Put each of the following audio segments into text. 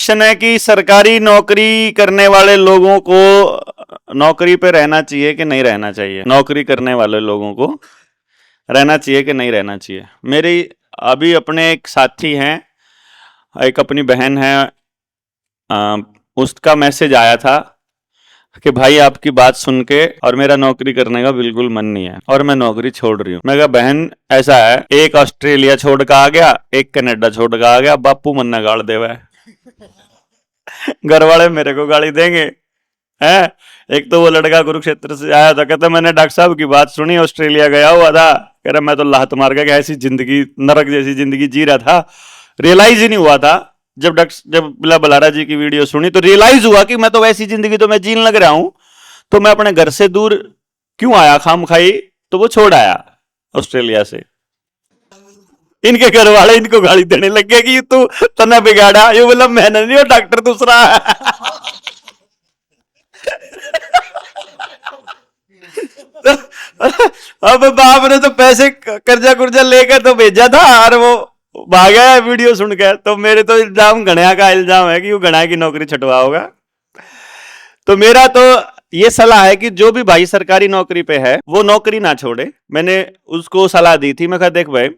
Question है कि सरकारी नौकरी करने वाले लोगों को नौकरी पे रहना चाहिए कि नहीं रहना चाहिए। नौकरी करने वाले लोगों को रहना चाहिए कि नहीं रहना चाहिए। मेरी अभी अपने एक साथी हैं, एक अपनी बहन है, उसका मैसेज आया था कि भाई आपकी बात सुन के और मेरा नौकरी करने का बिल्कुल मन नहीं है और मैं नौकरी छोड़ रही हूँ। मैं कहा बहन ऐसा है, एक ऑस्ट्रेलिया छोड़ कर आ गया, एक कनाडा छोड़ कर आ गया, बापू मन्ना गाड़ देवा है। घर वाले मेरे को गाली देंगे हैं। एक तो वो लड़का कुरुक्षेत्र से आया था, कहता मैंने डॉक्टर साहब की बात सुनी, ऑस्ट्रेलिया गया हुआ था, कह रहा मैं तो लात मार के ऐसी जिंदगी, नरक जैसी जिंदगी जी रहा था, रियलाइज ही नहीं हुआ था। जब बिला बलारा जी की वीडियो सुनी तो रियलाइज हुआ कि मैं तो वैसी जिंदगी तो मैं जीने लग रहा हूं, तो मैं अपने घर से दूर क्यों आया खाम खाई, तो वो छोड़ आया ऑस्ट्रेलिया से। इनके घर वाले इनको गाली देने लगे कि तू तना बिगाड़ा, ये बोला मैंने नहीं, वो डॉक्टर दूसरा है। अब बाप ने तो पैसे कर्जा कुर्जा लेकर तो भेजा था और वो भाग गया वीडियो सुनकर। तो मेरे तो इल्जाम गणिया का इल्जाम है कि वो गणिया की नौकरी छटवा होगा। तो मेरा तो ये सलाह है कि जो भी भाई सरकारी नौकरी पे है वो नौकरी ना छोड़े। मैंने उसको सलाह दी थी, मैं कहा देख भाई,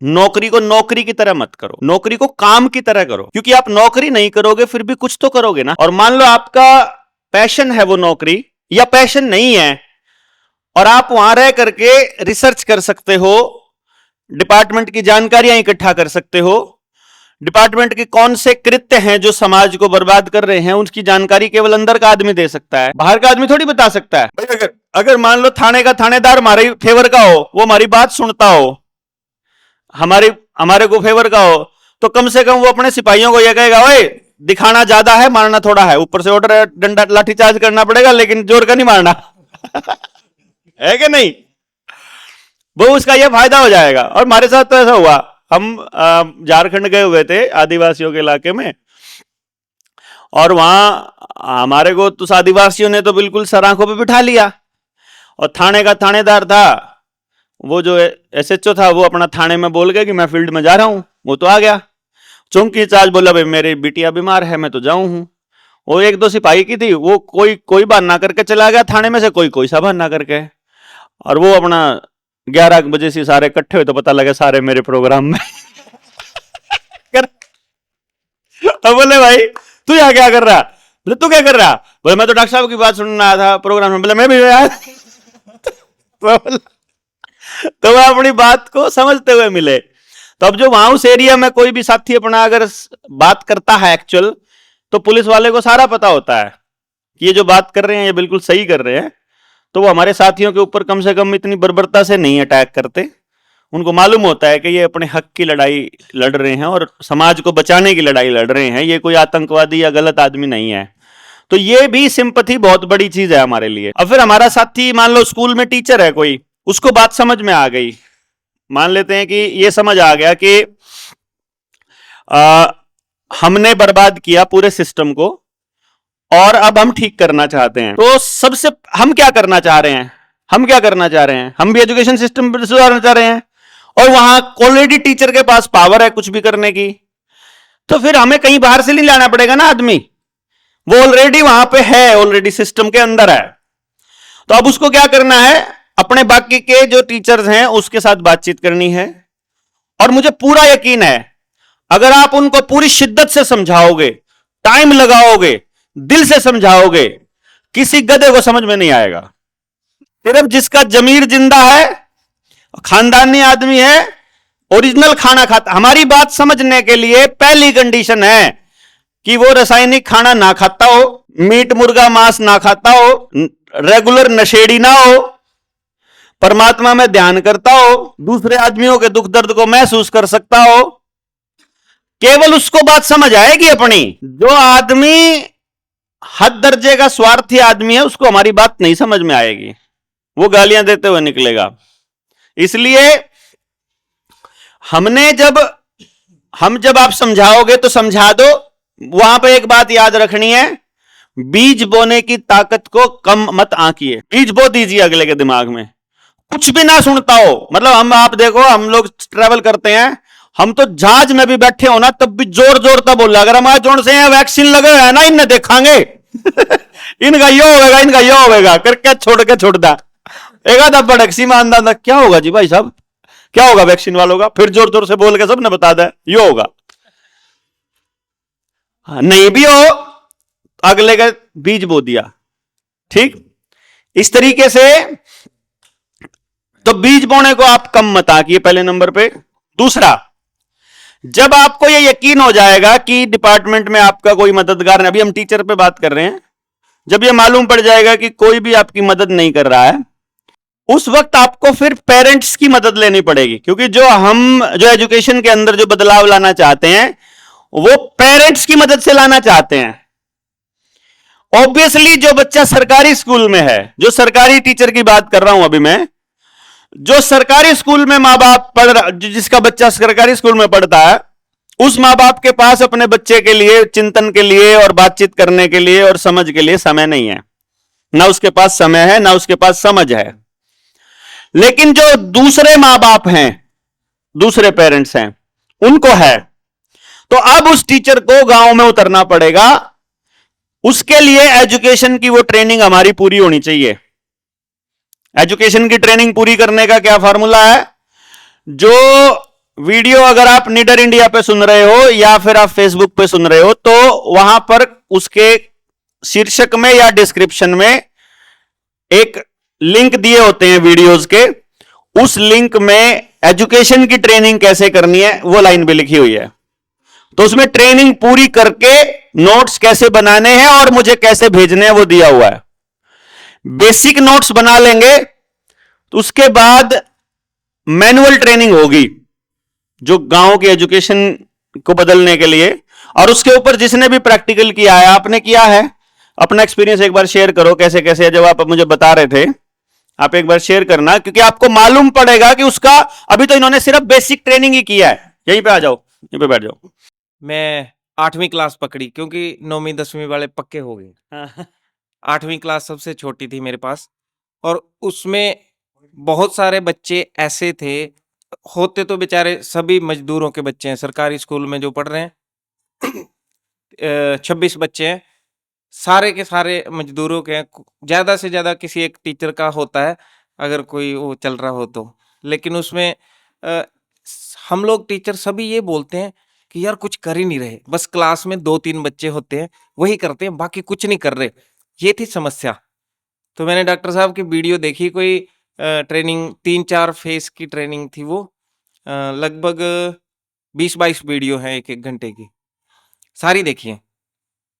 नौकरी को नौकरी की तरह मत करो, नौकरी को काम की तरह करो, क्योंकि आप नौकरी नहीं करोगे फिर भी कुछ तो करोगे ना। और मान लो आपका पैशन है वो नौकरी, या पैशन नहीं है और आप वहां रह करके रिसर्च कर सकते हो, डिपार्टमेंट की जानकारियां इकट्ठा कर सकते हो, डिपार्टमेंट के कौन से कृत्य हैं जो समाज को बर्बाद कर रहे हैं, उनकी जानकारी केवल अंदर का आदमी दे सकता है, बाहर का आदमी थोड़ी बता सकता है। भाई अगर मान लो थाने का थानेदार हमारे फेवर का हो, वो हमारी बात सुनता हो, हमारे को फेवर का हो, तो कम से कम वो अपने सिपाहियों को यह कहेगा ओए दिखाना ज्यादा है, मारना थोड़ा है, ऊपर से ऑर्डर डंडा लाठीचार्ज करना पड़ेगा लेकिन जोर का नहीं मारना। है कि नहीं? वो उसका यह फायदा हो जाएगा। और हमारे साथ तो ऐसा हुआ, हम झारखंड गए हुए थे आदिवासियों के इलाके में, और वहां हमारे को तो आदिवासियों ने तो बिल्कुल सर आंखों पे बिठा लिया, और थाने का थानेदार था, वो जो एसएचओ था, वो अपना थाने में बोल गया कि मैं फील्ड में जा रहा हूं। वो तो आ गया, चौकी इंचार्ज बोला भाई मेरी बिटिया बीमार है, मैं तो जाऊं हूं। वो एक दो सिपाही की थी, वो कोई बहाना करके चला गया थाने में से, कोई सा बहाना करके, और वो अपना 11 बजे से सारे इकट्ठे हुए तो पता लगा सारे मेरे प्रोग्राम में। अब बोले भाई तू यहाँ क्या कर रहा? बोले तू क्या कर रहा? बोले मैं तो डॉक्टर साहब की बात सुनने आया था प्रोग्राम में। बोले मैं भी आया। तो वह अपनी बात को समझते हुए मिले। तो अब जो वहां उस एरिया में कोई भी साथी अपना अगर बात करता है एक्चुअल, तो पुलिस वाले को सारा पता होता है कि ये जो बात कर रहे हैं ये बिल्कुल सही कर रहे हैं, तो वो हमारे साथियों के ऊपर कम से कम इतनी बर्बरता से नहीं अटैक करते। उनको मालूम होता है कि ये अपने हक की लड़ाई लड़ रहे हैं और समाज को बचाने की लड़ाई लड़ रहे हैं, ये कोई आतंकवादी या गलत आदमी नहीं है। तो ये भी सिंपैथी बहुत बड़ी चीज है हमारे लिए। अब फिर हमारा साथी मान लो स्कूल में टीचर है कोई, उसको बात समझ में आ गई, मान लेते हैं कि ये समझ आ गया कि हमने बर्बाद किया पूरे सिस्टम को और अब हम ठीक करना चाहते हैं। तो सबसे हम क्या करना चाह रहे हैं? हम भी एजुकेशन सिस्टम पर सुधारना चाह रहे हैं, और वहां ऑलरेडी टीचर के पास पावर है कुछ भी करने की, तो फिर हमें कहीं बाहर से नहीं लाना पड़ेगा ना आदमी, वो ऑलरेडी वहां पे है, ऑलरेडी सिस्टम के अंदर है। तो अब उसको क्या करना है? अपने बाकी के जो टीचर्स हैं उसके साथ बातचीत करनी है। और मुझे पूरा यकीन है अगर आप उनको पूरी शिद्दत से समझाओगे, टाइम लगाओगे, दिल से समझाओगे, किसी गधे को समझ में नहीं आएगा। सिर्फ जिसका जमीर जिंदा है, खानदानी आदमी है, ओरिजिनल खाना खाता। हमारी बात समझने के लिए पहली कंडीशन है कि वो रासायनिक खाना ना खाता हो, मीट मुर्गा मांस ना खाता हो, रेगुलर नशेड़ी ना हो, परमात्मा में ध्यान करता हो, दूसरे आदमियों के दुख दर्द को महसूस कर सकता हो, केवल उसको बात समझ आएगी अपनी। जो आदमी हद दर्जे का स्वार्थी आदमी है उसको हमारी बात नहीं समझ में आएगी, वो गालियां देते हुए निकलेगा। इसलिए जब आप समझाओगे तो समझा दो। वहां पे एक बात याद रखनी है, बीज बोने की ताकत को कम मत आंकिए, बीज बो दीजिए अगले के दिमाग में, कुछ भी ना सुनता हो। मतलब आप देखो, हम लोग ट्रैवल करते हैं हम तो जहाज में भी बैठे हो ना तब भी जोर जोर तक बोल रहा, अगर हमारे जोड़ से वैक्सीन लगे हुए है ना, इन्हें देखांगे इनका यो होगा, इनका यो होगा करके छोड़ के छोड़ता। एक आधा बड़कसी मानदा था, क्या होगा जी भाई साहब, क्या होगा वैक्सीन वालों का, फिर जोर जोर से बोल के सबने बता दिया यो होगा। नहीं भी हो अगले का बीज बो दिया। ठीक, इस तरीके से तो बीज बोने को आप कम मत आकिए पहले नंबर पे। दूसरा, जब आपको यह यकीन हो जाएगा कि डिपार्टमेंट में आपका कोई मददगार नहीं, अभी हम टीचर पे बात कर रहे हैं, जब यह मालूम पड़ जाएगा कि कोई भी आपकी मदद नहीं कर रहा है, उस वक्त आपको फिर पेरेंट्स की मदद लेनी पड़ेगी, क्योंकि जो एजुकेशन के अंदर जो बदलाव लाना चाहते हैं वो पेरेंट्स की मदद से लाना चाहते हैं। ऑब्वियसली जो बच्चा सरकारी स्कूल में है, जो सरकारी टीचर की बात कर रहा हूं अभी मैं, जो सरकारी स्कूल में मां बाप पढ़ रहा, जिसका बच्चा सरकारी स्कूल में पढ़ता है, उस मां बाप के पास अपने बच्चे के लिए चिंतन के लिए और बातचीत करने के लिए और समझ के लिए समय नहीं है। ना उसके पास समय है, ना उसके पास समझ है। लेकिन जो दूसरे मां बाप हैं, दूसरे पेरेंट्स हैं, उनको है। तो अब उस टीचर को गांव में उतरना पड़ेगा। उसके लिए एजुकेशन की वो ट्रेनिंग हमारी पूरी होनी चाहिए। एजुकेशन की ट्रेनिंग पूरी करने का क्या फार्मूला है? जो वीडियो अगर आप निडर इंडिया पे सुन रहे हो या फिर आप फेसबुक पे सुन रहे हो, तो वहां पर उसके शीर्षक में या डिस्क्रिप्शन में एक लिंक दिए होते हैं वीडियोस के। उस लिंक में एजुकेशन की ट्रेनिंग कैसे करनी है वो लाइन भी लिखी हुई है। तो उसमें ट्रेनिंग पूरी करके नोट्स कैसे बनाने हैं और मुझे कैसे भेजने हैं वो दिया हुआ है। बेसिक नोट्स बना लेंगे तो उसके बाद मैनुअल ट्रेनिंग होगी जो गांव की एजुकेशन को बदलने के लिए। और उसके ऊपर जिसने भी प्रैक्टिकल किया है, आपने किया है, अपना एक्सपीरियंस एक बार शेयर करो कैसे कैसे, जब आप मुझे बता रहे थे आप एक बार शेयर करना, क्योंकि आपको मालूम पड़ेगा कि उसका अभी तो इन्होंने सिर्फ बेसिक ट्रेनिंग ही किया है। यहीं पे आ जाओ, यहीं पे बैठ जाओ। मैं 8वीं क्लास पकड़ी क्योंकि 9वीं 10वीं वाले पक्के हो गए। 8वीं क्लास सबसे छोटी थी मेरे पास, और उसमें बहुत सारे बच्चे ऐसे थे, होते तो बेचारे सभी मजदूरों के बच्चे हैं सरकारी स्कूल में जो पढ़ रहे हैं। 26 बच्चे हैं, सारे के सारे मजदूरों के हैं। ज्यादा से ज्यादा किसी एक टीचर का होता है अगर कोई वो चल रहा हो तो, लेकिन उसमें हम लोग टीचर सभी ये बोलते हैं कि यार कुछ कर ही नहीं रहे, बस क्लास में 2-3 बच्चे होते हैं वही करते हैं, बाकी कुछ नहीं कर रहे। ये थी समस्या। तो मैंने डॉक्टर साहब की वीडियो देखी, कोई ट्रेनिंग 3-4 फेस की ट्रेनिंग थी वो, लगभग 20-22 वीडियो है 1-1 घंटे की, सारी देखी है।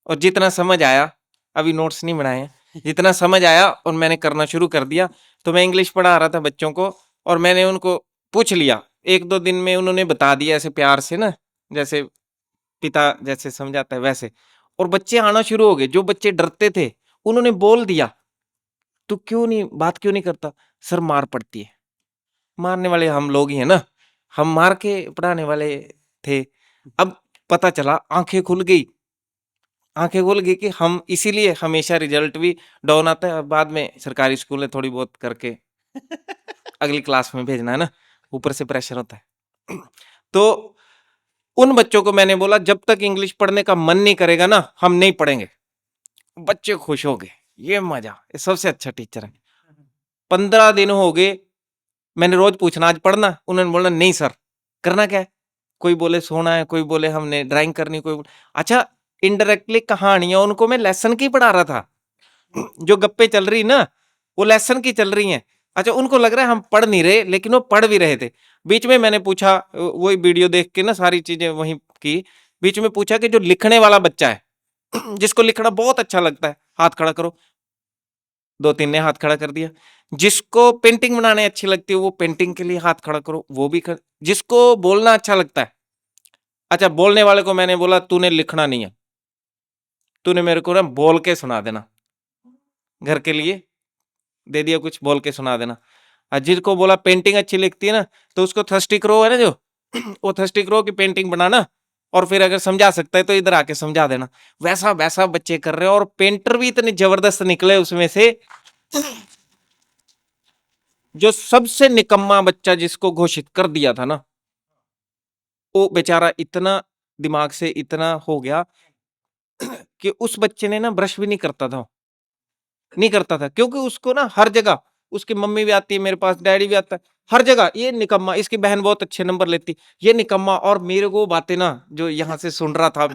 और जितना समझ आया, अभी नोट्स नहीं बनाए हैं, जितना समझ आया और मैंने करना शुरू कर दिया। तो मैं इंग्लिश पढ़ा रहा था बच्चों को, और मैंने उनको पूछ लिया, 1-2 दिन में उन्होंने बता दिया ऐसे प्यार से ना, जैसे पिता जैसे समझाता है वैसे, और बच्चे आना शुरू हो गए। जो बच्चे डरते थे उन्होंने बोल दिया, तू क्यों नहीं बात क्यों नहीं करता? सर मार पड़ती है। मारने वाले हम लोग ही है ना, हम मार के पढ़ाने वाले थे। अब पता चला, आंखें खुल गई, आंखें खुल गई कि हम इसीलिए हमेशा रिजल्ट भी डाउन आता है। बाद में सरकारी स्कूल में थोड़ी बहुत करके अगली क्लास में भेजना है ना, ऊपर से प्रेशर होता है। तो उन बच्चों को मैंने बोला, जब तक इंग्लिश पढ़ने का मन नहीं करेगा ना, हम नहीं पढ़ेंगे। बच्चे खुश हो गए, ये मजा, ये सबसे अच्छा टीचर है। 15 दिन हो गए, मैंने रोज पूछना आज पढ़ना, उन्होंने बोला नहीं सर। करना क्या है? कोई बोले सोना है, कोई बोले हमने ड्राइंग करनी, कोई बोले अच्छा। इनडायरेक्टली कहानियां उनको मैं लेसन की पढ़ा रहा था। जो गप्पे चल रही ना वो लेसन की चल रही हैं। अच्छा, उनको लग रहा है हम पढ़ नहीं रहे, लेकिन वो पढ़ भी रहे थे। बीच में मैंने पूछा, वही वीडियो देख के ना सारी चीजें वहीं की, बीच में पूछा कि जो लिखने वाला बच्चा है, जिसको लिखना बहुत अच्छा लगता है, हाथ खड़ा करो। 2-3 ने हाथ खड़ा कर दिया। जिसको पेंटिंग बनाने अच्छी लगती है वो पेंटिंग के लिए हाथ खड़ा करो, वो भी कर। जिसको बोलना अच्छा लगता है, अच्छा बोलने वाले को मैंने बोला तूने लिखना नहीं है, तूने मेरे को ना बोल के सुना देना, घर के लिए दे दिया कुछ, बोल के सुना देना। और जिसको बोला पेंटिंग अच्छी लगती है ना, तो उसको थर्स्टी क्रो है ना जो वो थर्स्टी क्रो की पेंटिंग बनाना, और फिर अगर समझा सकता है तो इधर आके समझा देना। वैसा वैसा बच्चे कर रहे हैं, और पेंटर भी इतने जबरदस्त निकले उसमें से। जो सबसे निकम्मा बच्चा जिसको घोषित कर दिया था ना, वो बेचारा इतना दिमाग से इतना हो गया कि उस बच्चे ने ना ब्रश भी नहीं करता था, क्योंकि उसको ना हर जगह उसकी मम्मी भी आती है मेरे पास, डैडी भी आता है, हर जगह ये निकम्मा, इसकी बहन बहुत अच्छे नंबर लेती, ये निकम्मा। और मेरे को बातें ना जो यहाँ से सुन रहा था,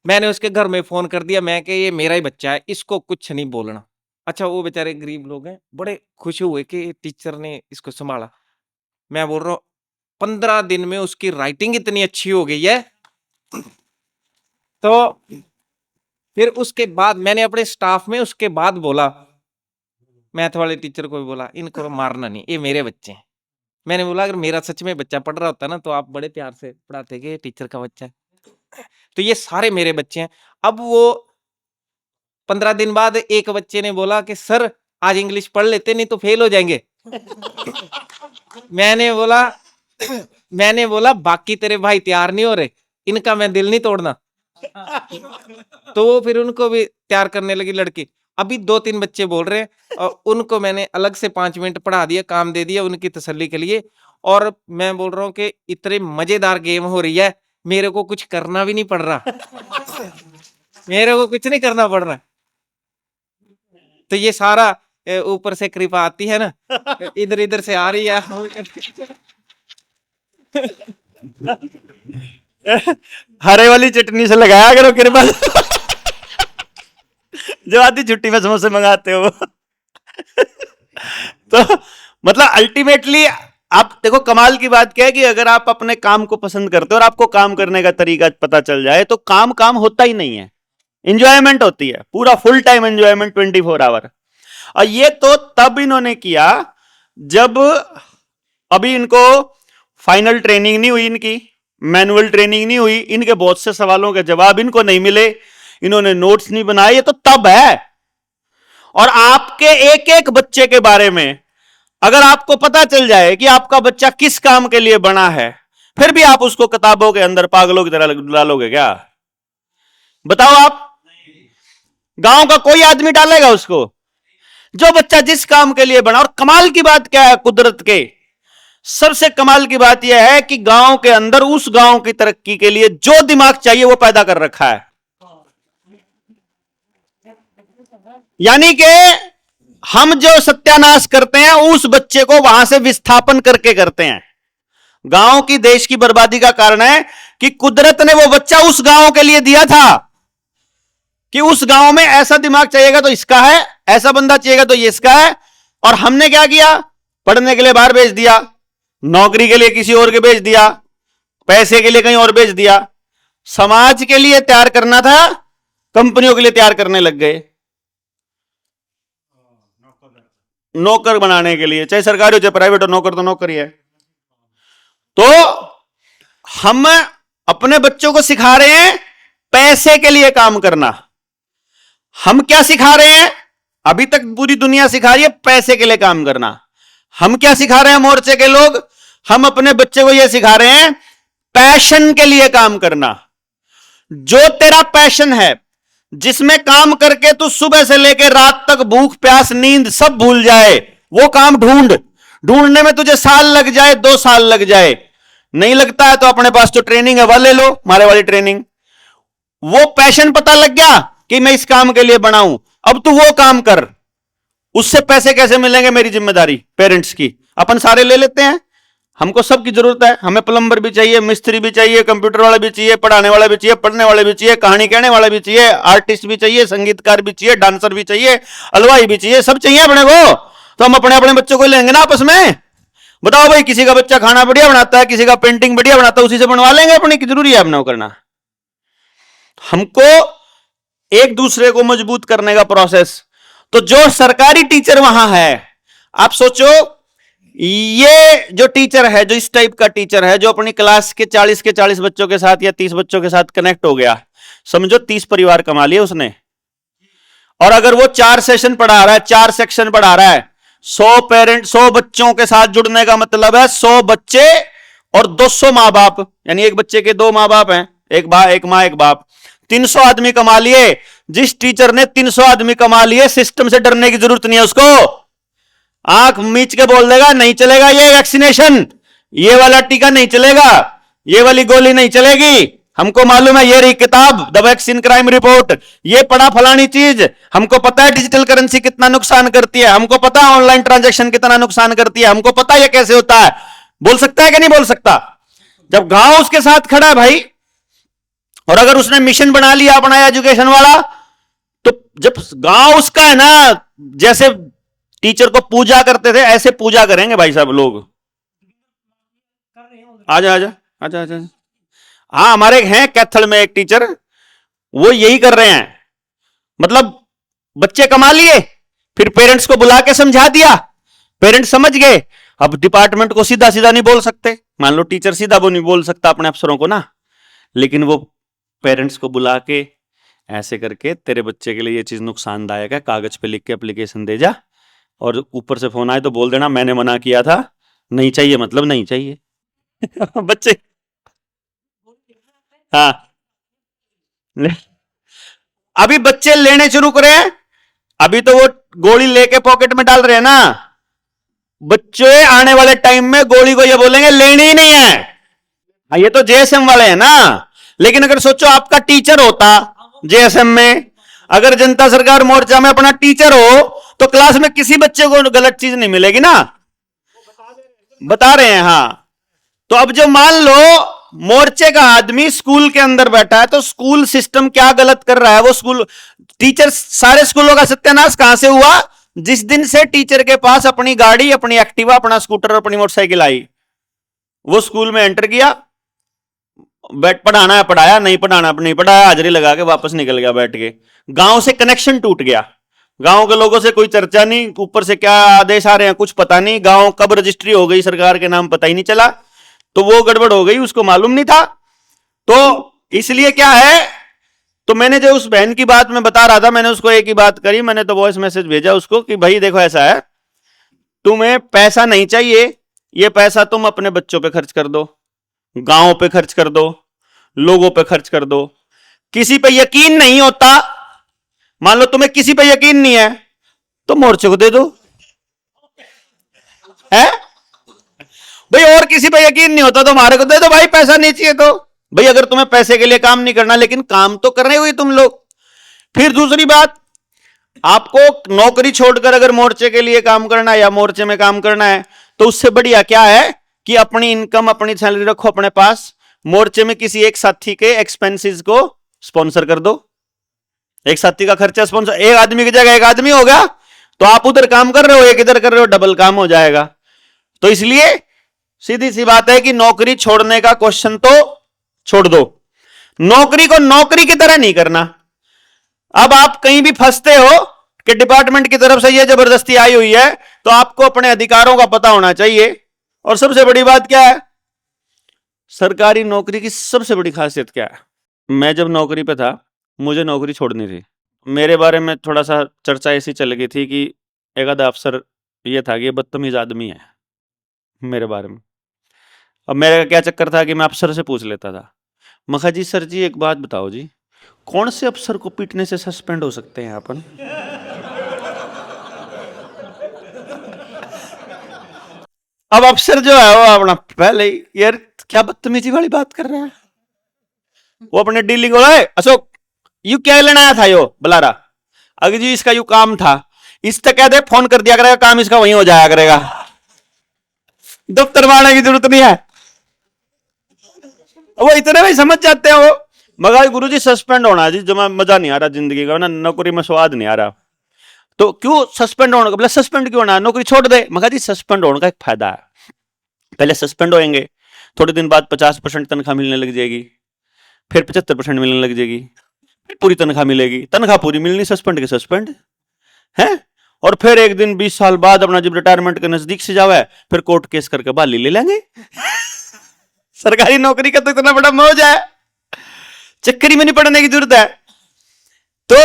मैंने उसके घर में फोन कर दिया, मैं कि ये मेरा ही बच्चा है, इसको कुछ नहीं बोलना। अच्छा, वो बेचारे गरीब लोग हैं, बड़े खुश हुए कि टीचर ने इसको संभाला। मैं बोल रहा हूँ 15 दिन में उसकी राइटिंग इतनी अच्छी हो गई है। तो फिर उसके बाद मैंने अपने स्टाफ में उसके बाद बोला, मैथ वाले टीचर को भी बोला, इनको मारना नहीं, ये मेरे बच्चे हैं। मैंने बोला अगर मेरा सच में बच्चा पढ़ रहा होता ना तो आप बड़े प्यार से पढ़ाते कि ये टीचर का बच्चा है। तो ये सारे मेरे बच्चे हैं। अब वो 15 दिन बाद एक बच्चे ने बोला कि सर आज इंग्लिश पढ़ लेते, नहीं तो फेल हो जाएंगे। मैंने बोला बाकी तेरे भाई तैयार नहीं हो रहे, इनका मैं दिल नहीं तोड़ना। तो वो फिर उनको भी तैयार करने लगी लड़की। अभी 2-3 बच्चे बोल रहे हैं और उनको मैंने अलग से 5 मिनट पढ़ा दिया, काम दे दिया उनकी तसल्ली के लिए। और मैं बोल रहा हूँ कि इतनी मजेदार गेम हो रही है, मेरे को कुछ करना भी नहीं पड़ रहा। मेरे को कुछ नहीं करना पड़ रहा। तो ये सारा ऊपर से कृपा आती है ना, इधर इधर से आ रही है। हरे वाली चटनी से लगाया करो कृपा। जो आधी छुट्टी में समोसे मंगाते हो। तो मतलब अल्टीमेटली आप देखो, कमाल की बात क्या है कि अगर आप अपने काम को पसंद करते हो और आपको काम करने का तरीका पता चल जाए तो काम काम होता ही नहीं है, इंजॉयमेंट होती है, पूरा फुल टाइम एंजॉयमेंट 24 आवर। और ये तो तब इन्होंने किया जब अभी इनको फाइनल ट्रेनिंग नहीं हुई, इनकी मैनुअल ट्रेनिंग नहीं हुई, इनके बहुत से सवालों के जवाब इनको नहीं मिले, इन्होंने नोट्स नहीं बनाए, ये तो तब है। और आपके एक एक बच्चे के बारे में अगर आपको पता चल जाए कि आपका बच्चा किस काम के लिए बना है, फिर भी आप उसको किताबों के अंदर पागलों की तरह डालोगे क्या? बताओ आप, गांव का कोई आदमी डालेगा उसको? जो बच्चा जिस काम के लिए बना। और कमाल की बात क्या है, कुदरत के सबसे कमाल की बात यह है कि गांव के अंदर उस गांव की तरक्की के लिए जो दिमाग चाहिए वो पैदा कर रखा है। यानी कि हम जो सत्यानाश करते हैं उस बच्चे को वहां से विस्थापन करके करते हैं। गांव की देश की बर्बादी का कारण है कि कुदरत ने वो बच्चा उस गांव के लिए दिया था कि उस गांव में ऐसा दिमाग चाहिएगा तो इसका है, ऐसा बंदा चाहिएगा तो ये इसका है। और हमने क्या किया? पढ़ने के लिए बाहर भेज दिया, नौकरी के लिए किसी और के भेज दिया, पैसे के लिए कहीं और भेज दिया। समाज के लिए तैयार करना था, कंपनियों के लिए तैयार करने लग गए, नौकर बनाने के लिए, चाहे सरकारी हो चाहे प्राइवेट हो, नौकर तो नौकर ही है। तो हम अपने बच्चों को सिखा रहे हैं पैसे के लिए काम करना। हम क्या सिखा रहे हैं? अभी तक पूरी दुनिया सिखा रही है पैसे के लिए काम करना। हम क्या सिखा रहे हैं मोर्चे के लोग? हम अपने बच्चे को यह सिखा रहे हैं पैशन के लिए काम करना। जो तेरा पैशन है, जिसमें काम करके तू सुबह से लेकर रात तक भूख प्यास नींद सब भूल जाए, वो काम ढूंढने में तुझे साल लग जाए, 2 साल लग जाए, नहीं लगता है तो अपने पास तो ट्रेनिंग है वह ले लो, हमारे वाली ट्रेनिंग। वो पैशन पता लग गया कि मैं इस काम के लिए बनाऊं, अब तू वो काम कर। उससे पैसे कैसे मिलेंगे? मेरी जिम्मेदारी पेरेंट्स की। अपन सारे ले लेते हैं, हमको सबकी जरूरत है, हमें प्लम्बर भी चाहिए, मिस्त्री भी चाहिए, कंप्यूटर वाला भी चाहिए, पढ़ाने वाला भी चाहिए, पढ़ने वाले भी चाहिए, कहानी कहने वाला भी चाहिए, आर्टिस्ट भी चाहिए, संगीतकार भी चाहिए, डांसर भी चाहिए, हलवाई भी चाहिए, सब चाहिए अपने को। तो हम अपने अपने बच्चों को लेंगे ना आपस में। बताओ भाई, किसी का बच्चा खाना बढ़िया बनाता है, किसी का पेंटिंग बढ़िया बनाता है, उसी से बनवा लेंगे अपने की जरूरी है अपने को करना। हमको एक दूसरे को मजबूत करने का प्रोसेस। तो जो सरकारी टीचर वहां है, आप सोचो, ये जो टीचर है, जो इस टाइप का टीचर है, जो अपनी क्लास के 40 बच्चों के साथ या 30 बच्चों के साथ कनेक्ट हो गया, समझो 30 परिवार कमा लिए उसने। और अगर वो 4 सेशन पढ़ा रहा है, 4 सेक्शन पढ़ा रहा है, 100 बच्चों के साथ जुड़ने का मतलब है 100 बच्चे और 200 मां बाप, यानी एक बच्चे के 2 मां बाप हैं, एक मां एक बाप, 300 आदमी कमा लिए। जिस टीचर ने 300 आदमी कमा लिए, सिस्टम से डरने की जरूरत नहीं है उसको। आंख मीच के बोल देगा नहीं चलेगा ये वैक्सीनेशन, ये वाला टीका नहीं चलेगा, ये वाली गोली नहीं चलेगी, हमको मालूम है ये रही किताब द वैक्सीन क्राइम रिपोर्ट, ये पढ़ा फलानी चीज, हमको पता है डिजिटल करेंसी कितना नुकसान करती है, हमको पता है ऑनलाइन ट्रांजैक्शन कितना नुकसान करती है, हमको पता है ये कैसे होता है। बोल सकता है कि नहीं बोल सकता? जब गांव उसके साथ खड़ा है भाई, और अगर उसने मिशन बना लिया अपना एजुकेशन वाला, तो जब गांव उसका है ना, जैसे टीचर को पूजा करते थे ऐसे पूजा करेंगे भाई साहब लोग। आजा आजा आजा आजा। हाँ, हमारे हैं कैथल में एक टीचर, वो यही कर रहे हैं। मतलब बच्चे कमा लिए, फिर पेरेंट्स को बुला के समझा दिया, पेरेंट्स समझ गए। अब डिपार्टमेंट को सीधा सीधा नहीं बोल सकते, मान लो टीचर सीधा वो नहीं बोल सकता अपने अफसरों को ना, लेकिन वो पेरेंट्स को बुला के ऐसे करके तेरे बच्चे के लिए ये चीज नुकसानदायक है, कागज पे लिख के एप्लीकेशन दे जा, और ऊपर से फोन आए तो बोल देना मैंने मना किया था, नहीं चाहिए मतलब नहीं चाहिए। बच्चे हाँ, अभी बच्चे लेने शुरू करे हैं, अभी तो वो गोली लेके पॉकेट में डाल रहे हैं ना, बच्चे आने वाले टाइम में गोली को ये बोलेंगे लेनी ही नहीं है। हाँ, ये तो जेएसएम वाले हैं ना, लेकिन अगर सोचो आपका टीचर होता जेएसएम में, अगर जनता सरकार मोर्चा में अपना टीचर हो, तो क्लास में किसी बच्चे को गलत चीज नहीं मिलेगी ना, बता रहे हैं। हाँ, तो अब जो मान लो मोर्चे का आदमी स्कूल के अंदर बैठा है, तो स्कूल सिस्टम क्या गलत कर रहा है, वो स्कूल टीचर, सारे स्कूलों का सत्यानाश कहां से हुआ? जिस दिन से टीचर के पास अपनी गाड़ी, अपनी एक्टिवा, अपना स्कूटर और अपनी मोटरसाइकिल आई, वो स्कूल में एंटर किया, बैठ पढ़ाना है पढ़ाया, नहीं पढ़ाना नहीं पढ़ाया, हाजिरी लगा के वापस निकल गया बैठ के। गांव से कनेक्शन टूट गया, गांव के लोगों से कोई चर्चा नहीं, ऊपर से क्या आदेश आ रहे हैं कुछ पता नहीं, गांव कब रजिस्ट्री हो गई सरकार के नाम पता ही नहीं चला, तो वो गड़बड़ हो गई, उसको मालूम नहीं था। तो इसलिए क्या है, तो मैंने जो उस बहन की बात में बता रहा था, मैंने उसको एक ही बात करी, मैंने तो वॉइस मैसेज भेजा उसको कि भाई देखो ऐसा है, तुम्हें पैसा नहीं चाहिए, ये पैसा तुम अपने बच्चों पे खर्च कर दो, गांव पे खर्च कर दो, लोगों पे खर्च कर दो। किसी पे यकीन नहीं होता, मान लो तुम्हें किसी पे यकीन नहीं है, तो मोर्चे को दे दो, है भाई, और किसी पे यकीन नहीं होता तो हमारे को दे दो भाई, पैसा नहीं चाहिए तो भाई, अगर तुम्हें पैसे के लिए काम नहीं करना, लेकिन काम तो करने हुए तुम लोग। फिर दूसरी बात, आपको नौकरी छोड़कर अगर मोर्चे के लिए काम करना है या मोर्चे में काम करना है, तो उससे बढ़िया क्या है कि अपनी इनकम, अपनी सैलरी रखो अपने पास, मोर्चे में किसी एक साथी के एक्सपेंसेस को स्पॉन्सर कर दो, एक साथी का खर्चा स्पॉन्सर, एक आदमी की जगह एक आदमी हो गया, तो आप उधर काम कर रहे हो, एक इधर कर रहे हो, डबल काम हो जाएगा। तो इसलिए सीधी सी बात है कि नौकरी छोड़ने का क्वेश्चन तो छोड़ दो, नौकरी को नौकरी की तरह नहीं करना। अब आप कहीं भी फंसते हो कि डिपार्टमेंट की तरफ से यह जबरदस्ती आई हुई है, तो आपको अपने अधिकारों का पता होना चाहिए। और सबसे बड़ी बात क्या है, सरकारी नौकरी की सबसे बड़ी खासियत क्या है, मैं जब नौकरी पे था, मुझे नौकरी छोड़नी थी, मेरे बारे में थोड़ा सा चर्चा ऐसी चल गई थी कि एक आधा अफसर ये था कि ये बदतमीज आदमी है मेरे बारे में। अब मेरा क्या चक्कर था कि मैं अफसर से पूछ लेता था, मखा जी सर जी एक बात बताओ जी, कौन से अफसर को पीटने से सस्पेंड हो सकते हैं अपन? अब अफसर जो है वो अपना पहले ही, यार क्या बदतमीजी वाली बात कर रहा है, वो अपने डीलिंग हो रहा है, अशोक यू क्या लेना आया था, यो बुलारा, अगर जी इसका यू काम था, इस तक कह दे फोन कर दिया करेगा, काम इसका वहीं हो जाया करेगा, दफ्तर में आने की जरूरत नहीं है। वो इतने में समझ जाते हैं वो, मगर गुरुजी सस्पेंड होना जी, जो मजा नहीं आ रहा जिंदगी का ना, नौकरी में स्वाद नहीं आ रहा, तो क्यों सस्पेंड होने का, बोला सस्पेंड क्यों होना, नौकरी छोड़ दे। मगर जी सस्पेंड होने का एक फायदा है, पहले सस्पेंड होएंगे, थोड़े दिन बाद 50% तनख्वाह मिलने लग जाएगी, फिर 75% मिलने लग जाएगी, फिर पूरी तनख्वाह मिलेगी, तनख्वाह पूरी मिलनी, सस्पेंड के सस्पेंड है। और फिर एक दिन 20 साल बाद अपना जब रिटायरमेंट के नजदीक से जावे, फिर कोर्ट केस करके बहाली ले लेंगे। सरकारी नौकरी का तो इतना बड़ा मौज है, चक्करी में नहीं पड़ने की जरूरत है। तो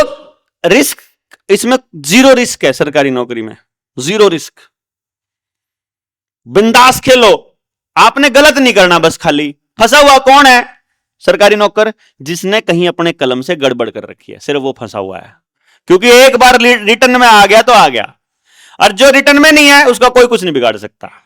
रिस्क इसमें जीरो रिस्क है, सरकारी नौकरी में जीरो रिस्क, बिंदास खेलो, आपने गलत नहीं करना, बस खाली फंसा हुआ कौन है, सरकारी नौकर जिसने कहीं अपने कलम से गड़बड़ कर रखी है, सिर्फ वो फंसा हुआ है, क्योंकि एक बार रिटर्न में आ गया तो आ गया, और जो रिटर्न में नहीं है उसका कोई कुछ नहीं बिगाड़ सकता।